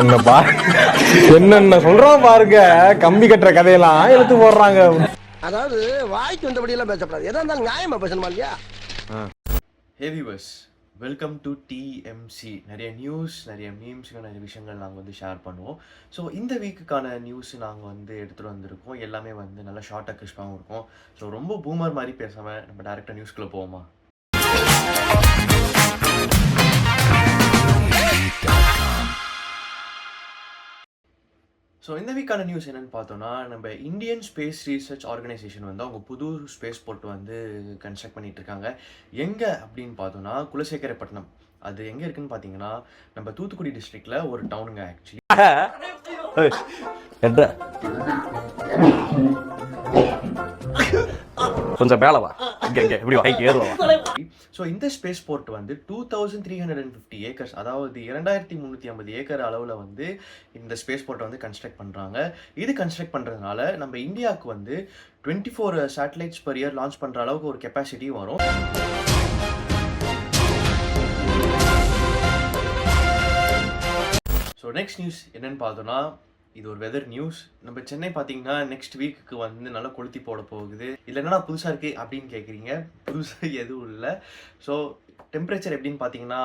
என்னென்ன என்னென்ன சொல்றோம் பாருங்க, கம்பி கட்டுற கதையெல்லாம் எடுத்து போடுறாங்க. அதாவது வாய்க்கு வந்தபடி எல்லாம் பேசப்படாது, எதா இருந்தாலும் நியாயமா பேசணுமா இல்லையா? ஹேவிவர்ஸ், வெல்கம் டு டிஎம்சி. நிறைய நியூஸ், நிறைய மீம்ஸ், நிறைய விஷயங்கள் நாங்கள் வந்து ஷேர் பண்ணுவோம். ஸோ இந்த வீக்குக்கான நியூஸ் நாங்கள் வந்து எடுத்துகிட்டு வந்திருக்கோம். எல்லாமே வந்து நல்லா ஷார்ட்டாக கிறிஸ்பாகவும் இருக்கும். ஸோ ரொம்ப பூமர் மாதிரி பேசாமல் நம்ம டேரெக்டாக நியூஸ்குள்ளே போவோமா? ஸோ இந்த வீக்கான நியூஸ் என்னென்னு பார்த்தோன்னா, நம்ம இந்தியன் ஸ்பேஸ் ரிசர்ச் ஆர்கனைசேஷன் வந்து அவங்க புது ஸ்பேஸ் போர்ட் வந்து கன்ஸ்ட்ரக்ட் பண்ணிட்டு இருக்காங்க. எங்கே அப்படின்னு பார்த்தோன்னா குலசேகரப்பட்டினம். அது எங்கே இருக்குன்னு பார்த்தீங்கன்னா நம்ம தூத்துக்குடி டிஸ்ட்ரிக்டில் ஒரு டவுனுங்க. ஆக்சுவலி கொஞ்சம் மேலவா, ஸோ இந்த ஸ்பேஸ் போர்ட் வந்து 2350 ஏக்கர்ஸ், அதாவது 2350 ஏக்கர் அளவில் வந்து இந்த ஸ்பேஸ் போர்ட்டை வந்து கன்ஸ்ட்ரக்ட் பண்ணுறாங்க. இது கன்ஸ்ட்ரக்ட் பண்ணுறதுனால நம்ம இந்தியாவுக்கு வந்து 24 சேட்டலைட்ஸ் பர் இயர் லான்ச் பண்ணுற அளவுக்கு ஒரு கெப்பாசிட்டி வரும். ஸோ நெக்ஸ்ட் நியூஸ் என்னன்னு பார்த்தோன்னா, இது ஒரு வெதர் நியூஸ். நம்ம சென்னை பார்த்தீங்கன்னா நெக்ஸ்ட் வீக்குக்கு வந்து நல்லா கொளுத்தி போட போகுது. இதில் என்னடா புதுசாக இருக்குது அப்படின்னு கேட்குறீங்க. புதுசாக எதுவும் இல்லை. ஸோ டெம்பரேச்சர் எப்படின்னு பார்த்தீங்கன்னா,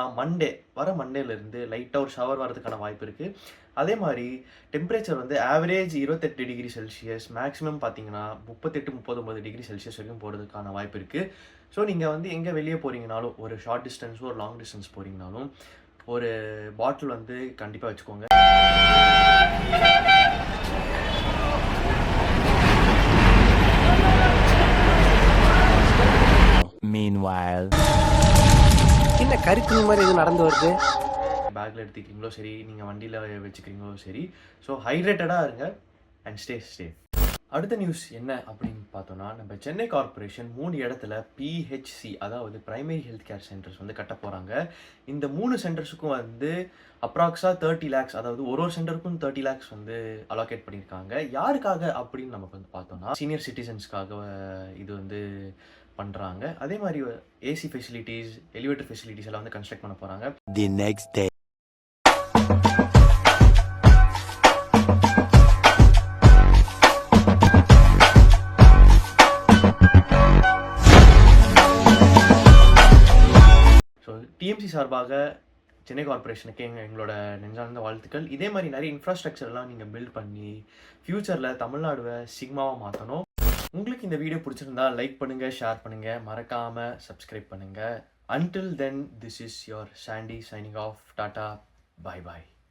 வர மண்டேலேருந்து லைட்டாக ஒரு ஷவர் வரதுக்கான வாய்ப்பு இருக்குது. அதே மாதிரி டெம்பரேச்சர் வந்து ஆவரேஜ் 28 டிகிரி செல்சியஸ், மேக்ஸிமம் பார்த்தீங்கன்னா 38-39 டிகிரி செல்சியஸ் வரைக்கும் போகிறதுக்கான வாய்ப்பு இருக்குது. ஸோ நீங்கள் வந்து எங்கே வெளியே போகிறீங்கனாலும், ஒரு ஷார்ட் டிஸ்டன்ஸோ ஒரு லாங் டிஸ்டன்ஸ் போகிறீங்கனாலும் ஒரு பாட்டில் வந்து கண்டிப்பாக வச்சுக்கோங்க. Meanwhile, என்ன கருத்து மாதிரி இது நடந்து வருது? பேக்கில் எடுத்துக்கிறீங்களோ சரி, நீங்கள் வண்டியில் வச்சுக்கிறீங்களோ சரி. ஸோ ஹைட்ரேட்டடாக இருங்க அண்ட் ஸ்டே. அடுத்த நியூஸ் என்ன அப்படின்னு பார்த்தோன்னா, நம்ம சென்னை கார்பரேஷன் 3 இடத்துல பிஹெச்சி, அதாவது பிரைமரி ஹெல்த் கேர் சென்டர்ஸ் வந்து கட்ட போகிறாங்க. இந்த 3 சென்டர்ஸுக்கும் வந்து அப்ராக்ஸா 30 lakhs, அதாவது ஒரு சென்டருக்கும் 30 lakhs வந்து அலோகேட் பண்ணியிருக்காங்க. யாருக்காக அப்படின்னு நமக்கு வந்து பார்த்தோன்னா, சீனியர் சிட்டிசன்ஸ்க்காக இது வந்து பண்ணுறாங்க. அதே மாதிரி ஏசி ஃபெசிலிட்டிஸ், எலிவேட்டர் ஃபெசிலிட்டிஸ் எல்லாம் வந்து கன்ஸ்ட்ரக்ட் பண்ண போகிறாங்க. the next day. So TMC சார்பாக சென்னை கார்பரேஷனுக்கு எங்களோட நெஞ்சார்ந்த வாழ்த்துக்கள். இதே மாதிரி நிறைய இன்ஃப்ராஸ்ட்ரக்சர்லாம் நீங்கள் பில்ட் பண்ணி ஃப்யூச்சரில் தமிழ்நாடுவை சிக்மாவாக மாற்றணும். உங்களுக்கு இந்த வீடியோ பிடிச்சிருந்தா லைக் பண்ணுங்கள், ஷேர் பண்ணுங்கள், மறக்காமல் சப்ஸ்கிரைப் பண்ணுங்கள். Until then, this is your Sandy signing off. Tata, bye bye.